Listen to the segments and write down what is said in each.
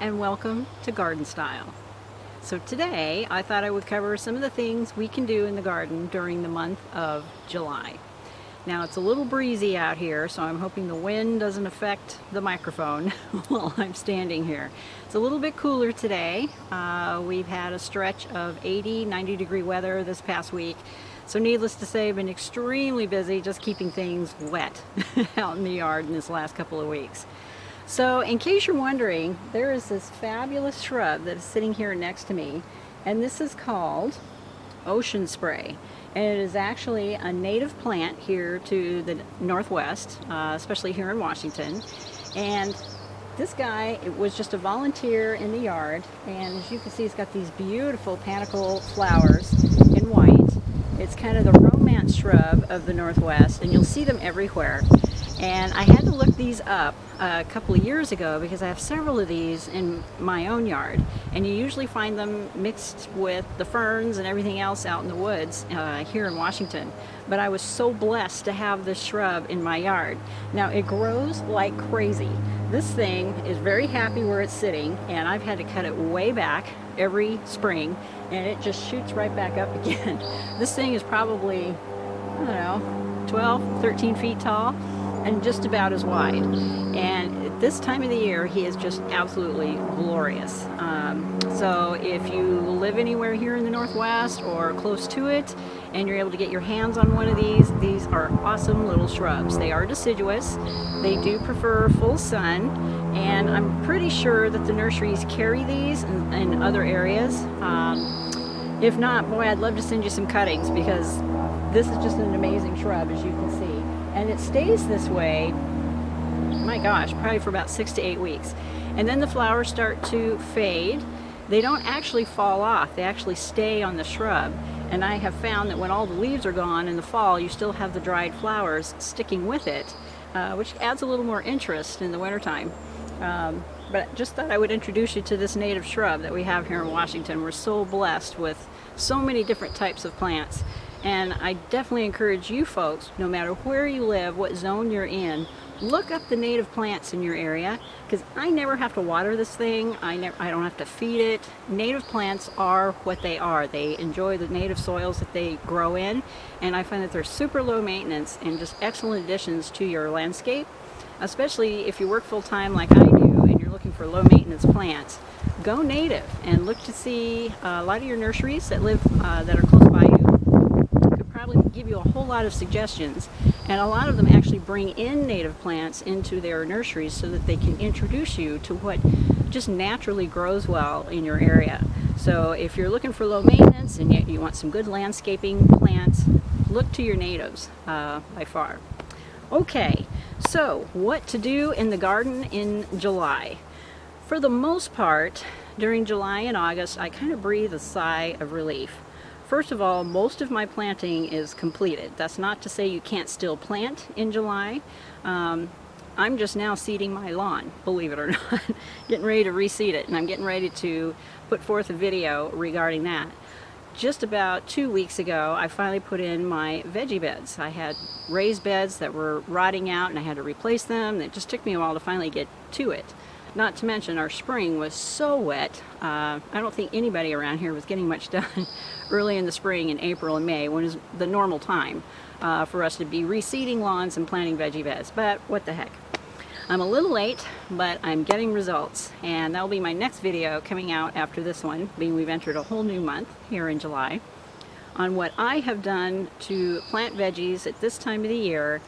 and welcome to Garden Style. So today I thought I would cover some of the things we can do in the garden during the month of July. Now it's a little breezy out here, so I'm hoping the wind doesn't affect the microphone while I'm standing here. It's a little bit cooler today. We've had a stretch of 80, 90 degree weather this past week. So needless to say, I've been extremely busy just keeping things wet out in the yard in this last couple of weeks. So in case you're wondering, there is this fabulous shrub that is sitting here next to me, and this is called ocean spray. And it is actually a native plant here to the Northwest, especially here in Washington. And this guy, it was just a volunteer in the yard, and as you can see, he's got these beautiful panicle flowers in white. It's kind of the romance shrub of the Northwest, and you'll see them everywhere. And I had to look these up a couple of years ago because I have several of these in my own yard, and you usually find them mixed with the ferns and everything else out in the woods here in Washington. But I was so blessed to have this shrub in my yard. Now it grows like crazy. This thing is very happy where it's sitting, and I've had to cut it way back every spring, and it just shoots right back up again. This thing is probably, I don't know, 12, 13 feet tall, and just about as wide. And at this time of the year, he is just absolutely glorious. So if you live anywhere here in the Northwest or close to it, and you're able to get your hands on one of these are awesome little shrubs. They are deciduous. They do prefer full sun, and I'm pretty sure that the nurseries carry these in other areas. If not, boy, I'd love to send you some cuttings, because this is just an amazing shrub, as you can see. And it stays this way, my gosh, probably for about 6 to 8 weeks. And then the flowers start to fade. They don't actually fall off, they actually stay on the shrub. And I have found that when all the leaves are gone in the fall, you still have the dried flowers sticking with it, which adds a little more interest in the wintertime. But just thought I would introduce you to this native shrub that we have here in Washington. We're so blessed with so many different types of plants. And I definitely encourage you folks, no matter where you live, what zone you're in, look up the native plants in your area, because I never have to water this thing. I don't have to feed it. Native plants are what they are. They enjoy the native soils that they grow in, and I find that they're super low maintenance and just excellent additions to your landscape, especially if you work full-time like I do and you're looking for low maintenance plants. Go native and look to see a lot of your nurseries that are close by you. Probably give you a whole lot of suggestions, and a lot of them actually bring in native plants into their nurseries so that they can introduce you to what just naturally grows well in your area. So if you're looking for low maintenance and yet you want some good landscaping plants, look to your natives by far. Okay, so what to do in the garden in July? For the most part, during July and August, I kind of breathe a sigh of relief. First of all, most of my planting is completed. That's not to say you can't still plant in July. I'm just now seeding my lawn, believe it or not, getting ready to reseed it, and I'm getting ready to put forth a video regarding that. Just about 2 weeks ago, I finally put in my veggie beds. I had raised beds that were rotting out, and I had to replace them. It just took me a while to finally get to it. Not to mention our spring was so wet. I don't think anybody around here was getting much done early in the spring in April and May, when is the normal time for us to be reseeding lawns and planting veggie beds. But what the heck. I'm a little late, but I'm getting results, and that'll be my next video coming out after this one, being we've entered a whole new month here in July, on what I have done to plant veggies at this time of the year,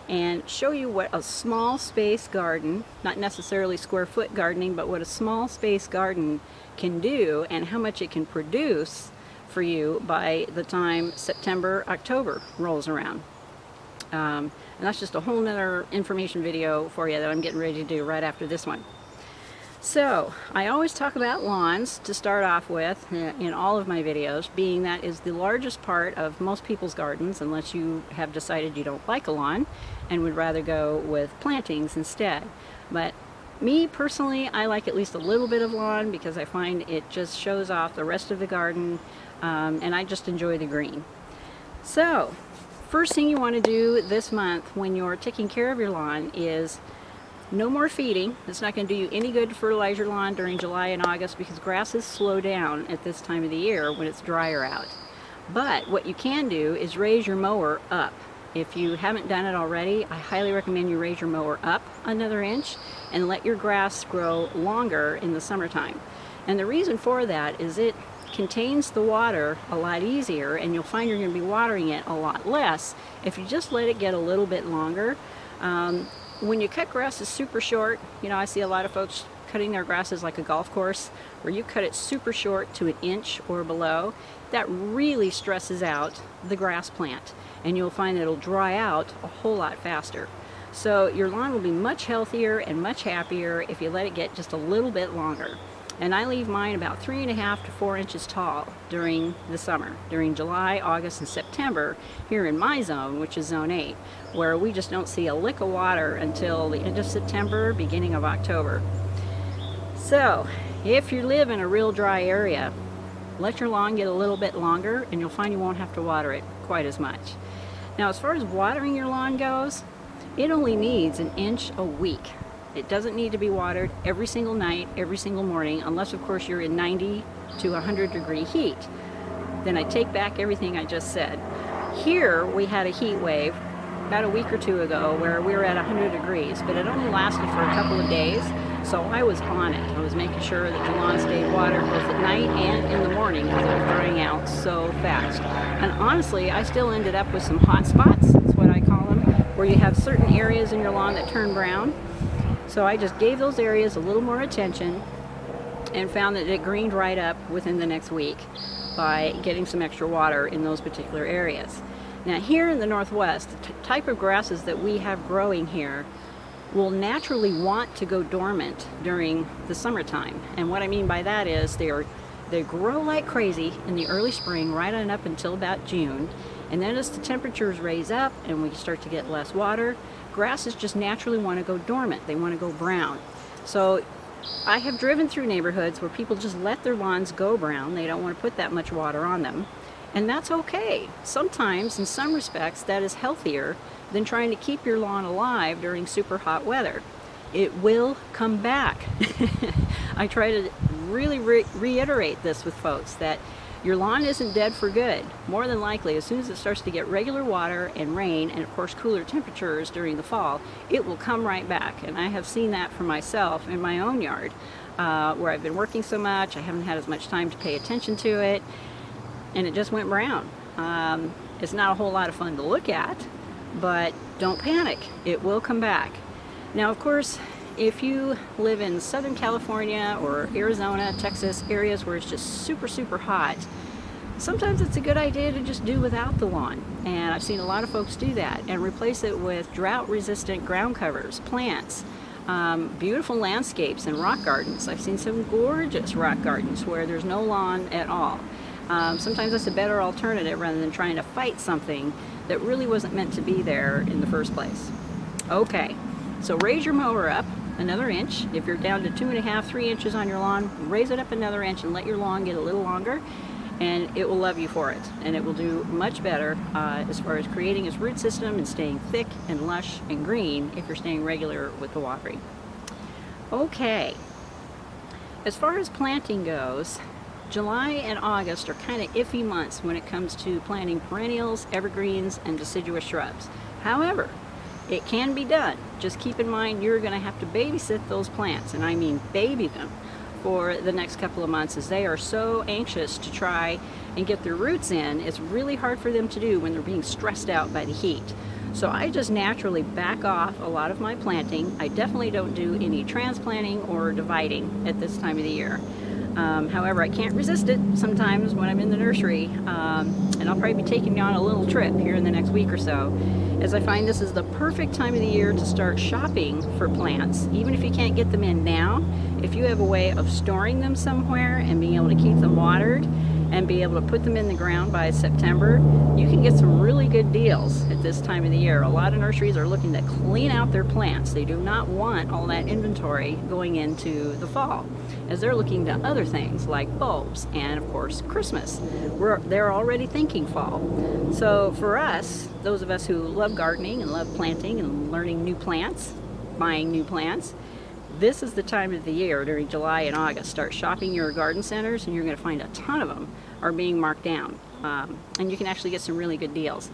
and show you what a small space garden, not necessarily square foot gardening, but what a small space garden can do and how much it can produce for you by the time September, October rolls around. And that's just a whole nother information video for you that I'm getting ready to do right after this one. So, I always talk about lawns to start off with in all of my videos, being that is the largest part of most people's gardens, unless you have decided you don't like a lawn and would rather go with plantings instead. But me personally, I like at least a little bit of lawn because I find it just shows off the rest of the garden, and I just enjoy the green. So, first thing you want to do this month when you're taking care of your lawn is No more feeding. It's not going to do you any good to fertilize your lawn during July and August because grasses slow down at this time of the year when it's drier out. But what you can do is raise your mower up. If you haven't done it already, I highly recommend you raise your mower up another inch and let your grass grow longer in the summertime. And the reason for that is it contains the water a lot easier, and you'll find you're going to be watering it a lot less if you just let it get a little bit longer. When you cut grasses super short, you know, I see a lot of folks cutting their grasses like a golf course, where you cut it super short to an inch or below. That really stresses out the grass plant, and you'll find that it'll dry out a whole lot faster. So your lawn will be much healthier and much happier if you let it get just a little bit longer. And I leave mine about 3.5 to 4 inches tall during the summer, during July, August, and September here in my zone, which is zone 8, where we just don't see a lick of water until the end of September, beginning of October. So if you live in a real dry area, let your lawn get a little bit longer and you'll find you won't have to water it quite as much. Now, as far as watering your lawn goes, it only needs an inch a week. It doesn't need to be watered every single night, every single morning, unless of course you're in 90 to 100 degree heat. Then I take back everything I just said. Here we had a heat wave about a week or two ago where we were at 100 degrees, but it only lasted for a couple of days, so I was on it. I was making sure that the lawn stayed watered both at night and in the morning because it was drying out so fast. And honestly, I still ended up with some hot spots, that's what I call them, where you have certain areas in your lawn that turn brown. So I just gave those areas a little more attention and found that it greened right up within the next week by getting some extra water in those particular areas. Now here in the Northwest, the type of grasses that we have growing here will naturally want to go dormant during the summertime. And what I mean by that is they grow like crazy in the early spring right on up until about June. And then as the temperatures raise up and we start to get less water, grasses just naturally want to go dormant. They want to go brown. So I have driven through neighborhoods where people just let their lawns go brown. They don't want to put that much water on them. And that's okay. Sometimes, in some respects, that is healthier than trying to keep your lawn alive during super hot weather. It will come back. I try to really reiterate this with folks, that your lawn isn't dead for good. More than likely, as soon as it starts to get regular water and rain, and of course cooler temperatures during the fall, it will come right back. And I have seen that for myself in my own yard, where I've been working so much, I haven't had as much time to pay attention to it, and it just went brown. It's not a whole lot of fun to look at, but don't panic, it will come back. Now, of course, if you live in Southern California or Arizona, Texas, areas where it's just super, super hot, sometimes it's a good idea to just do without the lawn. And I've seen a lot of folks do that and replace it with drought-resistant ground covers, plants, beautiful landscapes and rock gardens. I've seen some gorgeous rock gardens where there's no lawn at all. Sometimes that's a better alternative rather than trying to fight something that really wasn't meant to be there in the first place. Okay, so raise your mower up another inch. If you're down to 2.5, 3 inches on your lawn, raise it up another inch and let your lawn get a little longer, and it will love you for it. And it will do much better as far as creating its root system and staying thick and lush and green if you're staying regular with the watering. Okay, as far as planting goes, July and August are kind of iffy months when it comes to planting perennials, evergreens, and deciduous shrubs. However, it can be done. Just keep in mind you're going to have to babysit those plants, and I mean baby them, for the next couple of months, as they are so anxious to try and get their roots in. It's really hard for them to do when they're being stressed out by the heat. So I just naturally back off a lot of my planting. I definitely don't do any transplanting or dividing at this time of the year. However, I can't resist it sometimes when I'm in the nursery, and I'll probably be taking you on a little trip here in the next week or so, as I find this is the perfect time of the year to start shopping for plants. Even if you can't get them in now, if you have a way of storing them somewhere and being able to keep them watered and be able to put them in the ground by September, you can get some really good deals at this time of the year. A lot of nurseries are looking to clean out their plants. They do not want all that inventory going into the fall, as they're looking to other things like bulbs and of course Christmas. They're already thinking fall. So for us, those of us who love gardening and love planting and learning new plants, buying new plants, this is the time of the year during July and August. Start shopping your garden centers and you're going to find a ton of them are being marked down. And you can actually get some really good deals.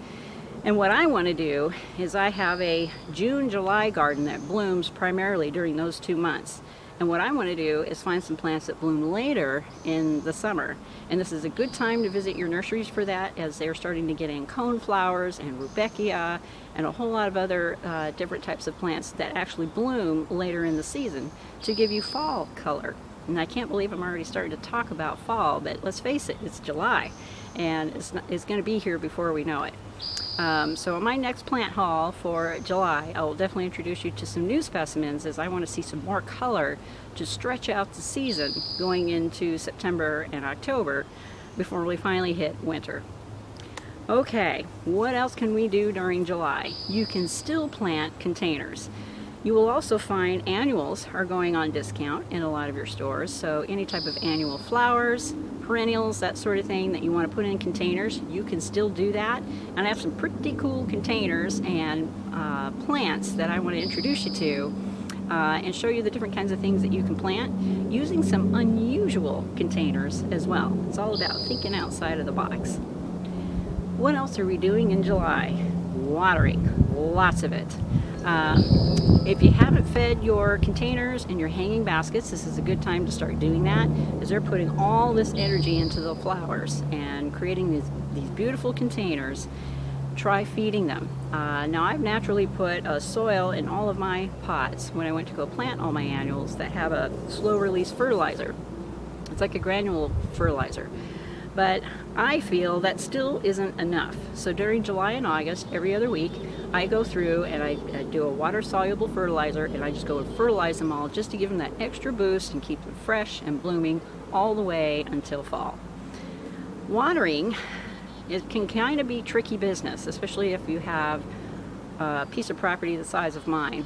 And what I want to do is I have a June-July garden that blooms primarily during those 2 months. And what I want to do is find some plants that bloom later in the summer. And this is a good time to visit your nurseries for that, as they're starting to get in cone flowers and rudbeckia and a whole lot of other different types of plants that actually bloom later in the season to give you fall color. And I can't believe I'm already starting to talk about fall, but let's face it, it's July and it's going to be here before we know it. So in my next plant haul for July, I will definitely introduce you to some new specimens, as I want to see some more color to stretch out the season going into September and October before we finally hit winter. Okay, what else can we do during July? You can still plant containers. You will also find annuals are going on discount in a lot of your stores, so any type of annual flowers, perennials, that sort of thing that you want to put in containers, you can still do that. And I have some pretty cool containers and plants that I want to introduce you to and show you the different kinds of things that you can plant using some unusual containers as well. It's all about thinking outside of the box. What else are we doing in July? Watering, lots of it. If you haven't fed your containers and your hanging baskets, this is a good time to start doing that, as they're putting all this energy into the flowers and creating these beautiful containers. Try feeding them. Now I've naturally put soil in all of my pots when I went to go plant all my annuals that have a slow release fertilizer. It's like a granule fertilizer. But I feel that still isn't enough. So during July and August, every other week, I go through and I do a water-soluble fertilizer, and I just go and fertilize them all just to give them that extra boost and keep them fresh and blooming all the way until fall. Watering, it can kind of be tricky business, especially if you have a piece of property the size of mine.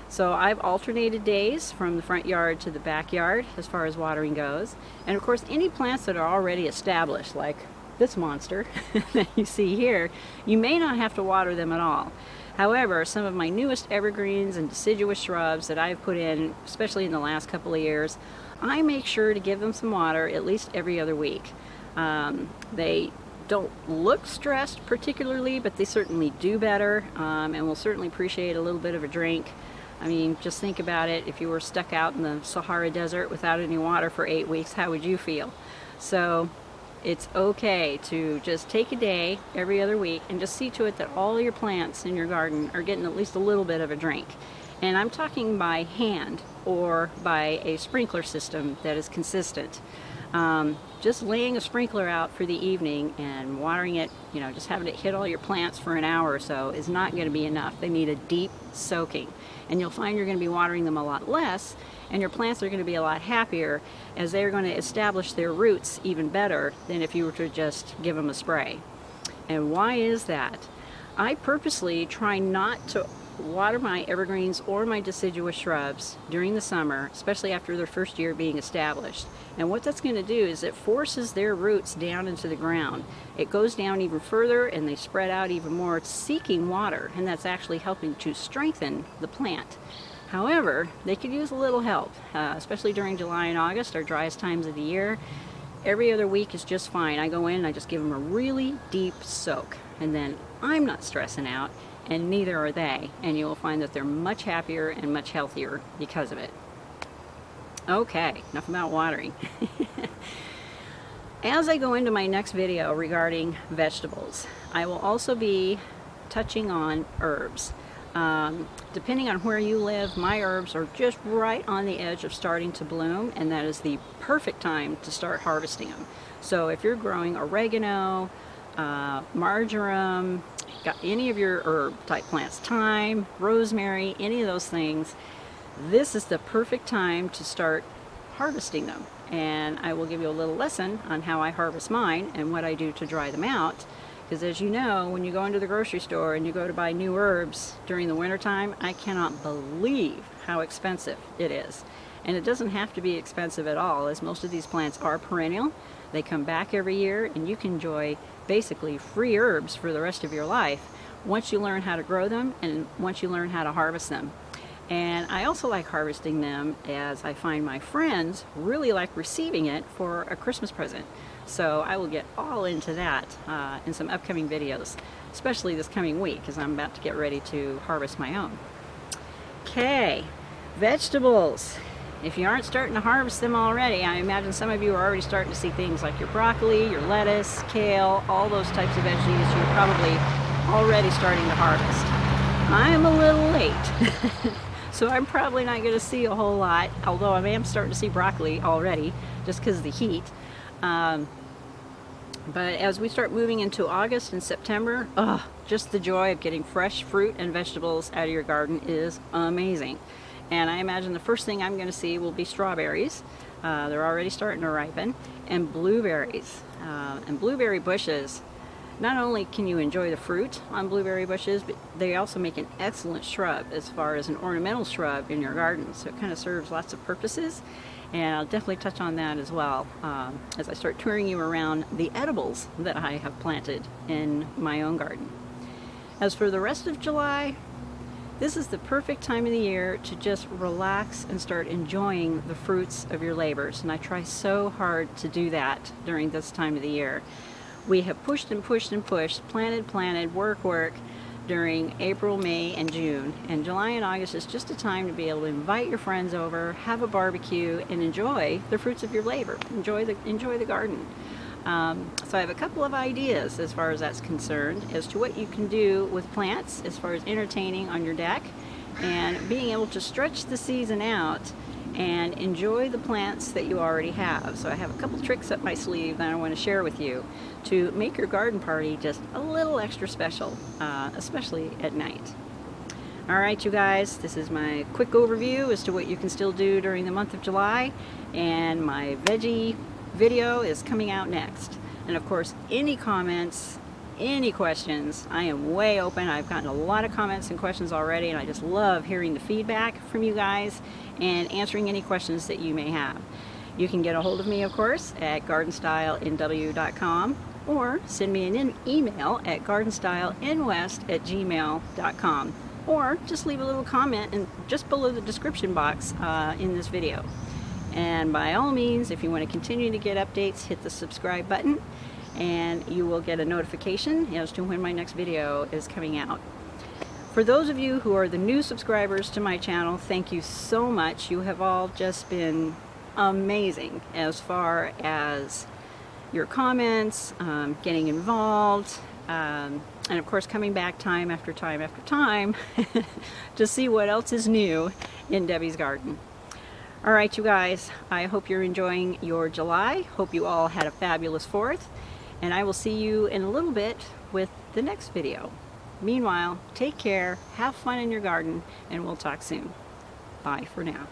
So I've alternated days from the front yard to the backyard as far as watering goes. And of course, any plants that are already established, like this monster that you see here, you may not have to water them at all. However, some of my newest evergreens and deciduous shrubs that I've put in, especially in the last couple of years, I make sure to give them some water at least every other week. They don't look stressed particularly, but they certainly do better and will certainly appreciate a little bit of a drink. I mean, just think about it. If you were stuck out in the Sahara Desert without any water for 8 weeks, how would you feel? So it's okay to just take a day every other week and just see to it that all your plants in your garden are getting at least a little bit of a drink. And I'm talking by hand or by a sprinkler system that is consistent. Just laying a sprinkler out for the evening and watering it, you know, just having it hit all your plants for an hour or so is not going to be enough. They need a deep soaking. And you'll find you're going to be watering them a lot less, and your plants are going to be a lot happier, as they're going to establish their roots even better than if you were to just give them a spray. And why is that? I purposely try not to water my evergreens or my deciduous shrubs during the summer, especially after their first year being established. And what that's going to do is it forces their roots down into the ground. It goes down even further and they spread out even more, seeking water, and that's actually helping to strengthen the plant. However, they could use a little help, especially during July and August, our driest times of the year. Every other week is just fine. I go in and I just give them a really deep soak, and then I'm not stressing out, and neither are they, and you will find that they're much happier and much healthier because of it. Okay, enough about watering. As I go into my next video regarding vegetables, I will also be touching on herbs. Depending on where you live, my herbs are just right on the edge of starting to bloom, and that is the perfect time to start harvesting them. So if you're growing oregano, marjoram, got any of your herb type plants, thyme, rosemary, any of those things, this is the perfect time to start harvesting them. And I will give you a little lesson on how I harvest mine and what I do to dry them out. Because as you know, when you go into the grocery store and you go to buy new herbs during the winter time, I cannot believe how expensive it is. And it doesn't have to be expensive at all, as most of these plants are perennial. They come back every year, and you can enjoy basically free herbs for the rest of your life once you learn how to grow them and once you learn how to harvest them. And I also like harvesting them, as I find my friends really like receiving it for a Christmas present. So I will get all into that in some upcoming videos, especially this coming week, as I'm about to get ready to harvest my own. Okay, vegetables. If you aren't starting to harvest them already, I imagine some of you are already starting to see things like your broccoli, your lettuce, kale, all those types of veggies you're probably already starting to harvest. I'm a little late, so I'm probably not going to see a whole lot, although I am starting to see broccoli already, just because of the heat. But as we start moving into August and September, just the joy of getting fresh fruit and vegetables out of your garden is amazing. And I imagine the first thing I'm going to see will be strawberries. They're already starting to ripen. And blueberries. And blueberry bushes. Not only can you enjoy the fruit on blueberry bushes, but they also make an excellent shrub as far as an ornamental shrub in your garden. So it kind of serves lots of purposes. And I'll definitely touch on that as well as I start touring you around the edibles that I have planted in my own garden. As for the rest of July, this is the perfect time of the year to just relax and start enjoying the fruits of your labors. And I try so hard to do that during this time of the year. We have pushed and pushed and pushed, planted, work, during April, May, and June. And July and August is just a time to be able to invite your friends over, have a barbecue, and enjoy the fruits of your labor. Enjoy the garden. So I have a couple of ideas as far as that's concerned as to what you can do with plants as far as entertaining on your deck and being able to stretch the season out and enjoy the plants that you already have. So I have a couple tricks up my sleeve that I want to share with you to make your garden party just a little extra special, especially at night. Alright you guys, this is my quick overview as to what you can still do during the month of July, and my veggie video is coming out next. And of course, any comments, any questions, I am way open. I've gotten a lot of comments and questions already, and I just love hearing the feedback from you guys and answering any questions that you may have. You can get a hold of me, of course, at GardnStyleNW.com, or send me an email at GardnStyleNwest@gmail.com, or just leave a little comment just below the description box in this video. And by all means, if you want to continue to get updates, hit the subscribe button and you will get a notification as to when my next video is coming out. For those of you who are the new subscribers to my channel, thank you so much. You have all just been amazing as far as your comments, getting involved, and of course coming back time after time after time to see what else is new in Debbie's garden. Alright you guys, I hope you're enjoying your July. Hope you all had a fabulous 4th. And I will see you in a little bit with the next video. Meanwhile, take care, have fun in your garden, and we'll talk soon. Bye for now.